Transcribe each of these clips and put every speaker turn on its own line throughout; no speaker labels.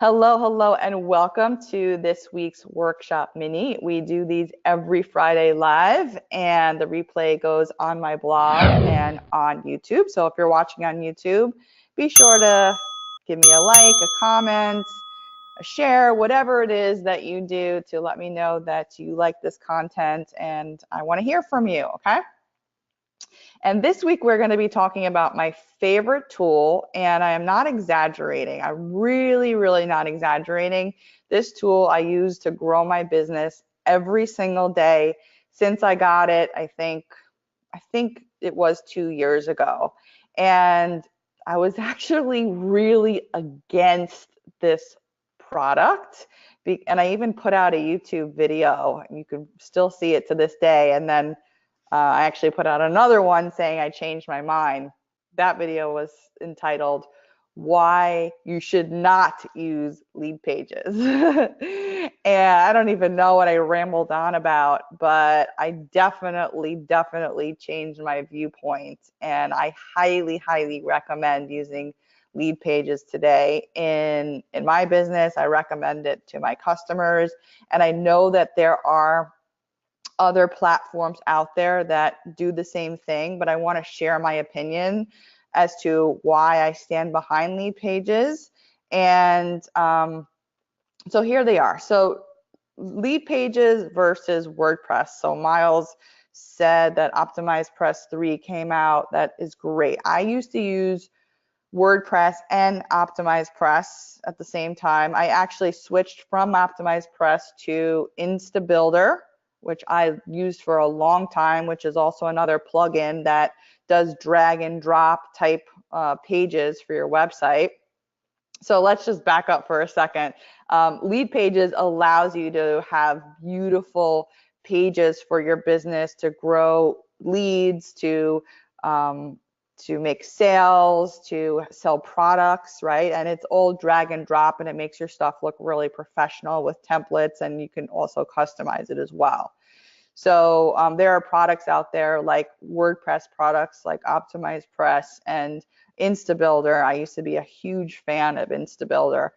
Hello, hello, and welcome to this week's workshop mini. We do these every Friday live, and the replay goes on my blog and on YouTube. So if you're watching on YouTube, be sure to give me a like, a comment, a share, whatever it is that you do to let me know that you like this content and I want to hear from you, okay? And this week we're going to be talking about my favorite tool, and I am not exaggerating. I'm really not exaggerating. This tool I use to grow my business every single day since I got it. I think it was 2 years ago. And I was actually really against this product. And I even put out a YouTube video, and you can still see it to this day. And then I actually put out another one saying I changed my mind. That video was entitled Why You Should Not Use Leadpages. And I don't even know what I rambled on about, but I definitely changed my viewpoint. And I highly recommend using Leadpages today in my business. I recommend it to my customers. And I know that there are other platforms out there that do the same thing, but I want to share my opinion as to why I stand behind Leadpages. And so here they are. So Leadpages versus WordPress. So Miles said that Optimized Press 3 came out. That is great. I used to use WordPress and Optimized Press at the same time. I actually switched from Optimized Press to InstaBuilder, which I used for a long time, which is also another plugin that does drag and drop type pages for your website. So let's just back up for a second. Leadpages allows you to have beautiful pages for your business to grow leads, to make sales, to sell products, right? And it's all drag and drop, and it makes your stuff look really professional with templates, and you can also customize it as well. So there are products out there like WordPress products like Optimized Press and InstaBuilder. I used to be a huge fan of InstaBuilder,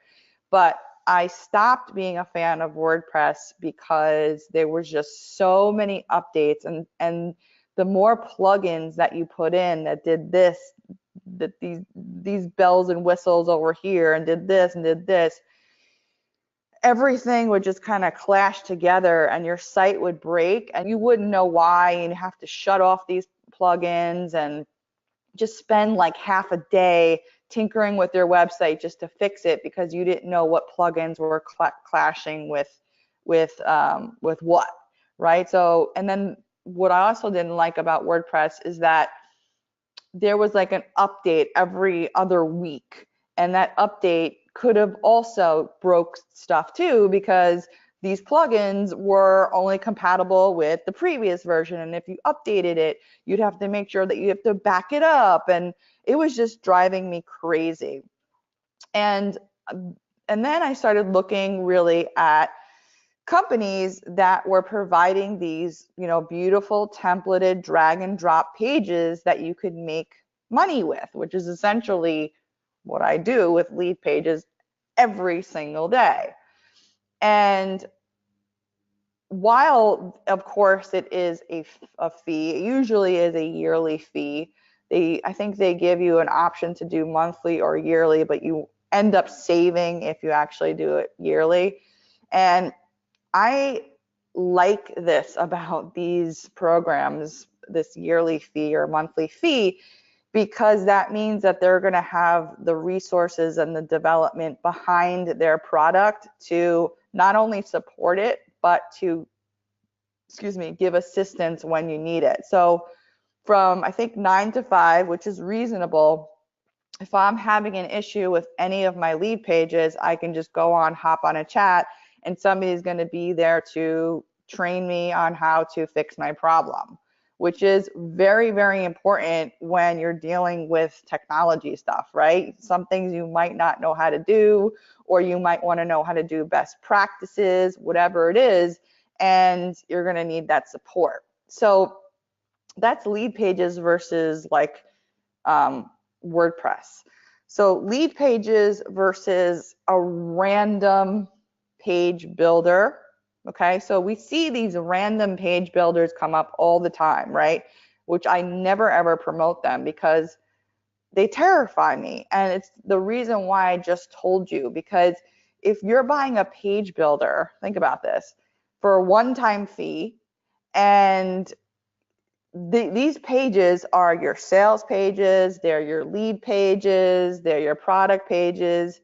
but I stopped being a fan of WordPress because there was just so many updates, and the more plugins that you put in that did this, that these bells and whistles over here, and did this and did this, everything would just kind of clash together, and your site would break, and you wouldn't know why, and you have to shut off these plugins and just spend like half a day tinkering with your website just to fix it because you didn't know what plugins were clashing with what, right? So, and then what I also didn't like about WordPress is that there was like an update every other week, and that update could have also broke stuff too, because these plugins were only compatible with the previous version, and if you updated it, you'd have to make sure that you have to back it up, and it was just driving me crazy. And then I started looking really at companies that were providing these, beautiful templated drag and drop pages that you could make money with, which is essentially what I do with Leadpages every single day. And while, of course, it is a fee, it usually is a yearly fee. I think they give you an option to do monthly or yearly, but you end up saving if you actually do it yearly. And I like this about these programs, this yearly fee or monthly fee, because that means that they're going to have the resources and the development behind their product to not only support it, but to, give assistance when you need it. So from, I think, 9 to 5, which is reasonable, if I'm having an issue with any of my Leadpages, I can just hop on a chat, and somebody's going to be there to train me on how to fix my problem, which is very important when you're dealing with technology stuff, right? Some things you might not know how to do, or you might want to know how to do best practices, whatever it is, and you're going to need that support. So that's Leadpages versus like WordPress. So Leadpages versus a random page builder. Okay, so we see these random page builders come up all the time, right? Which I never ever promote them because they terrify me. And it's the reason why I just told you, because if you're buying a page builder, think about this, for a one-time fee, and these pages are your sales pages, they're your lead pages, they're your product pages.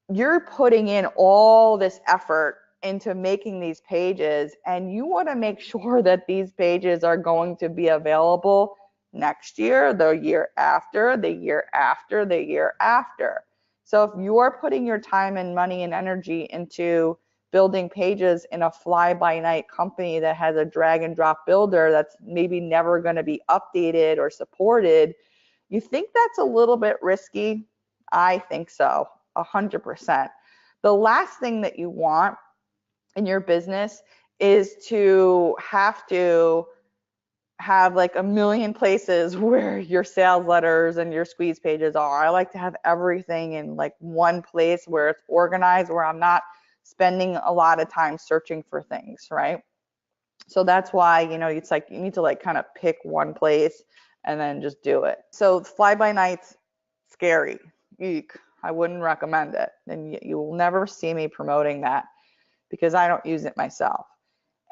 You're putting in all this effort into making these pages, and you want to make sure that these pages are going to be available next year, the year after, the year after, the year after. So if you're putting your time and money and energy into building pages in a fly-by-night company that has a drag and drop builder that's maybe never going to be updated or supported, you think that's a little bit risky? I think so, 100%. The last thing that you want in your business is to have like a million places where your sales letters and your squeeze pages are. I like to have everything in like one place where it's organized, where I'm not spending a lot of time searching for things, right? So that's why, it's like you need to like kind of pick one place and then just do it. So fly by night's scary. Eek. I wouldn't recommend it. And you will never see me promoting that because I don't use it myself.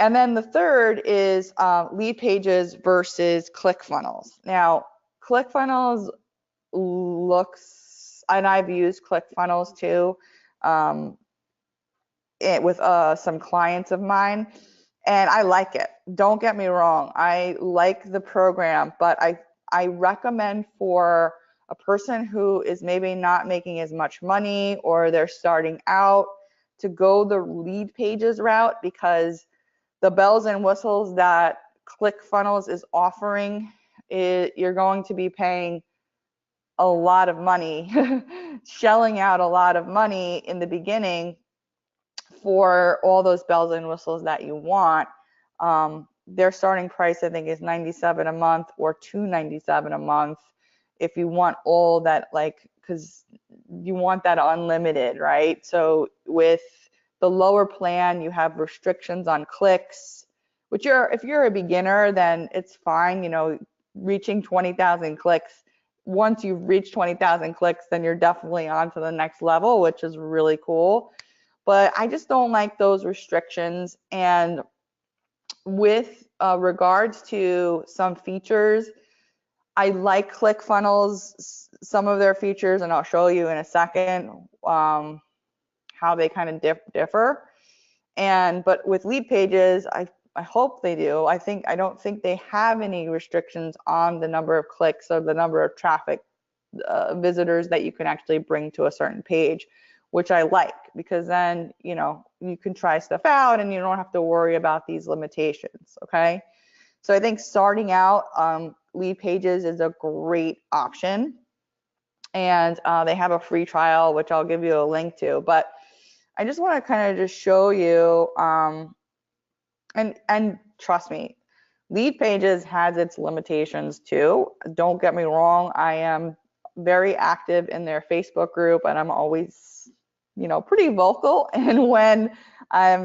And then the third is Leadpages versus ClickFunnels. Now, ClickFunnels looks, and I've used ClickFunnels too with some clients of mine, and I like it. Don't get me wrong. I like the program, but I recommend for a person who is maybe not making as much money or they're starting out to go the Leadpages route, because the bells and whistles that ClickFunnels is offering, you're going to be paying a lot of money, shelling out a lot of money in the beginning for all those bells and whistles that you want. Their starting price, I think, is $97 a month or $297 a month if you want all that, like, because you want that unlimited, right? So with the lower plan, you have restrictions on clicks, which if you're a beginner, then it's fine, reaching 20,000 clicks. Once you've reached 20,000 clicks, then you're definitely on to the next level, which is really cool. But I just don't like those restrictions. And with regards to some features, I like ClickFunnels, some of their features, and I'll show you in a second how they kind of differ. But with Leadpages, I hope they do. I don't think they have any restrictions on the number of clicks or the number of traffic visitors that you can actually bring to a certain page, which I like, because then, you can try stuff out and you don't have to worry about these limitations, okay? So I think starting out, Leadpages is a great option, and they have a free trial, which I'll give you a link to. But I just want to kind of just show you, and trust me, Leadpages has its limitations too. Don't get me wrong, I am very active in their Facebook group, and I'm always, pretty vocal and when I'm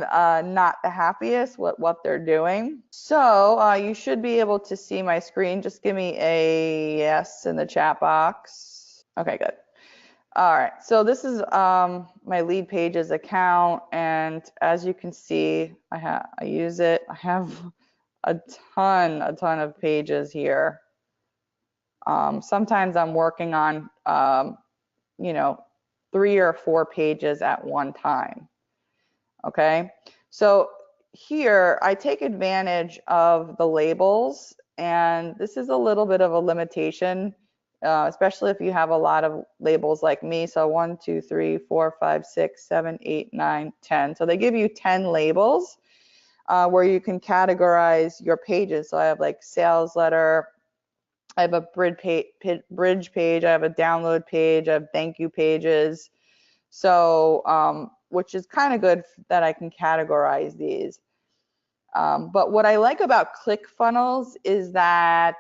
not the happiest with what they're doing. So you should be able to see my screen. Just give me a yes in the chat box. Okay, good. All right, so this is my Leadpages account, and as you can see, I use it. I have a ton of pages here. Sometimes I'm working on, 3 or 4 pages at one time. Okay, so here I take advantage of the labels, and this is a little bit of a limitation, especially if you have a lot of labels like me. So 1, 2, 3, 4, 5, 6, 7, 8, 9, 10. So they give you 10 labels where you can categorize your pages. So I have like sales letter, I have a bridge page, I have a download page, I have thank you pages. So, which is kind of good that I can categorize these. But what I like about ClickFunnels is that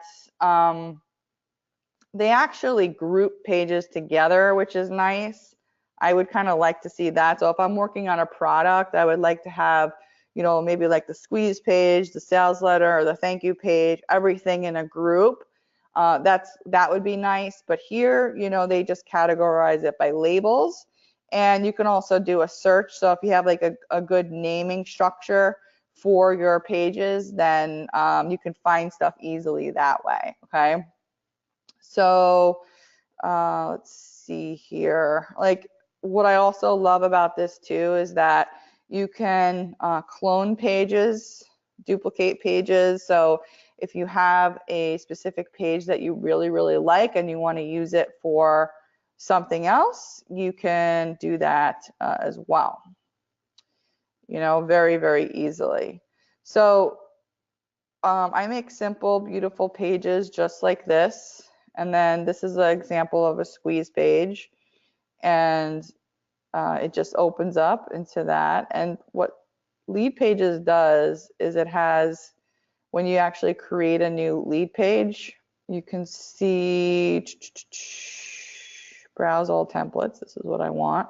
they actually group pages together, which is nice. I would kind of like to see that. So if I'm working on a product, I would like to have, you know, maybe like the squeeze page, the sales letter, or the thank you page, everything in a group. That would be nice. But here, you know, they just categorize it by labels. And you can also do a search. So if you have like a good naming structure for your pages, then you can find stuff easily that way, okay? So let's see here. Like, what I also love about this too is that you can clone pages, duplicate pages. So if you have a specific page that you really, really like and you want to use it for something else, you can do that as well, you know, very, very easily. So I make simple, beautiful pages just like this. And then this is an example of a squeeze page. And it just opens up into that. And what Leadpages does is it has, when you actually create a new lead page, you can see, browse all templates. This is what I want.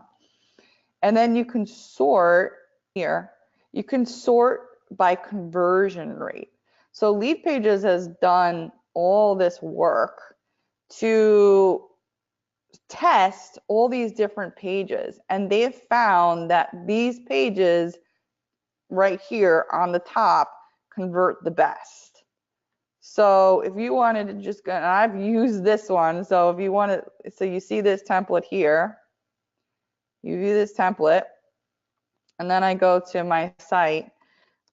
And then you can sort here. You can sort by conversion rate. So Leadpages has done all this work to test all these different pages, and they have found that these pages right here on the top convert the best. So if you wanted to just go, and I've used this one, so if you want to, so you see this template here, you view this template, and then I go to my site,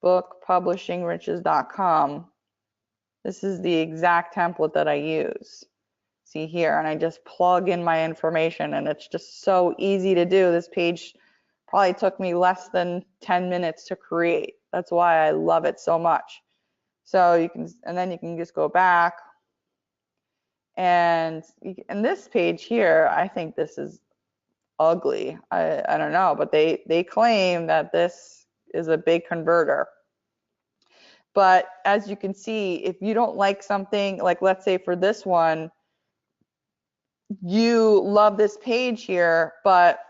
bookpublishingriches.com. This is the exact template that I use. See here, and I just plug in my information, and it's just so easy to do. This page probably took me less than 10 minutes to create. That's why I love it so much. So you can, and then you can just go back, and this page here, I think this is ugly. I don't know, but they claim that this is a big converter. But as you can see, if you don't like something, like let's say for this one, you love this page here, but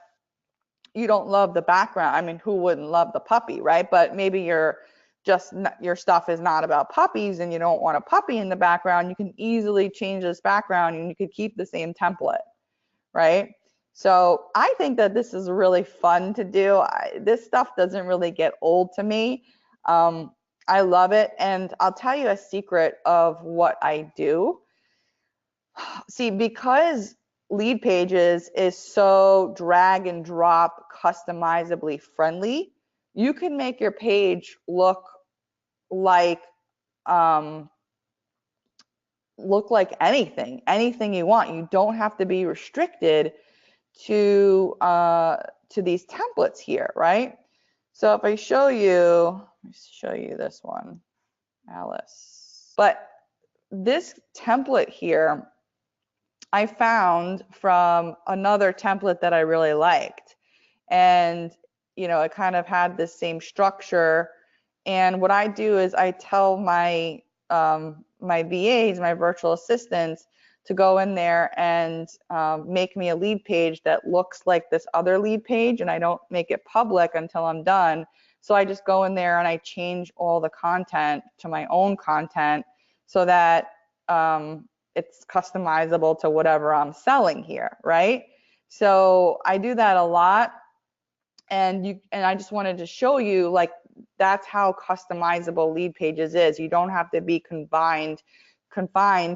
you don't love the background. I mean, who wouldn't love the puppy, right? But maybe your stuff is not about puppies and you don't want a puppy in the background. You can easily change this background and you could keep the same template, right? So I think that this is really fun to do. This stuff doesn't really get old to me. I love it. And I'll tell you a secret of what I do. See, because Leadpages is so drag and drop customizably friendly, you can make your page look like anything you want. You don't have to be restricted to these templates here, right? So if I show you, let me show you this one, Alice. But this template here, I found from another template that I really liked. And, you know, it kind of had the same structure. And what I do is I tell my my VAs, my virtual assistants, to go in there and make me a lead page that looks like this other lead page, and I don't make it public until I'm done. So I just go in there and I change all the content to my own content so that it's customizable to whatever I'm selling here, right? So I do that a lot, and I just wanted to show you, like, that's how customizable Leadpages is. You don't have to be confined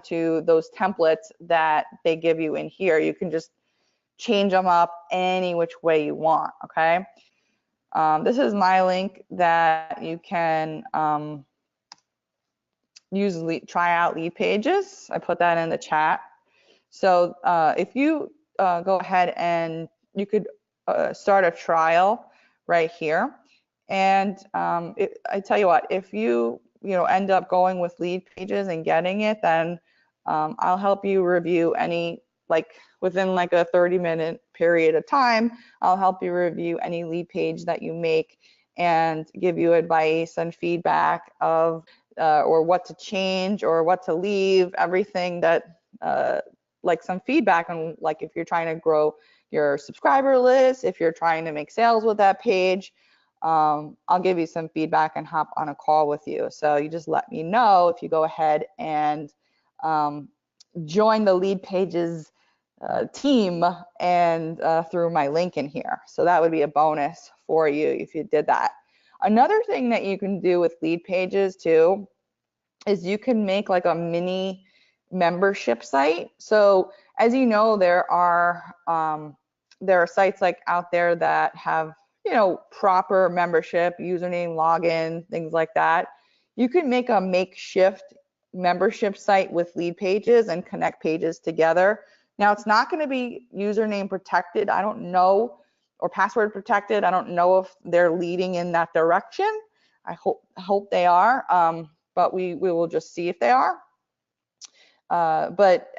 to those templates that they give you in here. You can just change them up any which way you want, okay? This is my link that you can try out Leadpages. I put that in the chat. So if you go ahead and you could start a trial right here. And I tell you what, if you end up going with Leadpages and getting it, then I'll help you review any, like within like a 30-minute period of time, I'll help you review any lead page that you make and give you advice and feedback of or what to change or what to leave, everything that like some feedback on like if you're trying to grow your subscriber list, if you're trying to make sales with that page. I'll give you some feedback and hop on a call with you. So you just let me know if you go ahead and join the Leadpages team and through my link in here. So that would be a bonus for you if you did that. Another thing that you can do with Leadpages too is you can make like a mini membership site. So as you know, there are sites like out there that have, you know, proper membership, username, login, things like that. You can make a makeshift membership site with Leadpages and connect pages together. Now it's not going to be username protected. I don't know, or password protected. I don't know if they're leading in that direction. I hope they are, but we will just see if they are. But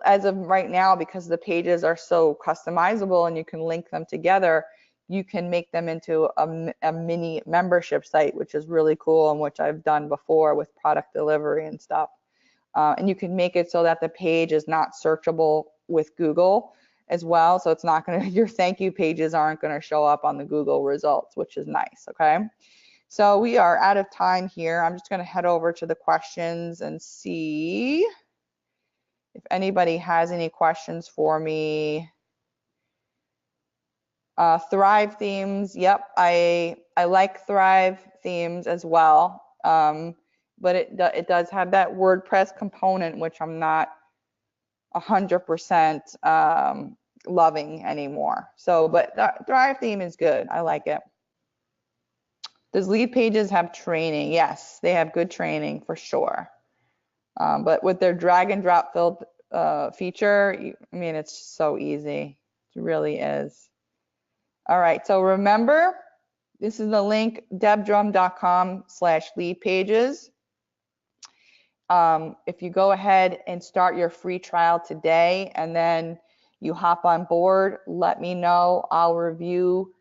as of right now, because the pages are so customizable and you can link them together, you can make them into a mini membership site, which is really cool and which I've done before with product delivery and stuff. And you can make it so that the page is not searchable with Google as well. So it's not going to, your thank you pages aren't going to show up on the Google results, which is nice, okay? So we are out of time here. I'm just going to head over to the questions and see if anybody has any questions for me. Thrive themes, yep, I like Thrive themes as well, but it does have that WordPress component, which I'm not 100% loving anymore. So, but the Thrive theme is good. I like it. Does Leadpages have training? Yes, they have good training for sure. But with their drag and drop filled feature, I mean, it's so easy. It really is. All right, so remember, this is the link, debdrum.com/leadpages. If you go ahead and start your free trial today and then you hop on board, let me know. I'll review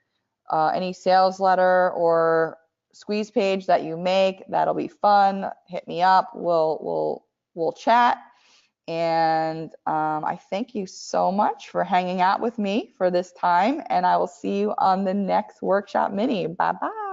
any sales letter or squeeze page that you make. That'll be fun. Hit me up. We'll chat. And I thank you so much for hanging out with me for this time, and I will see you on the next Workshop Mini. Bye-bye.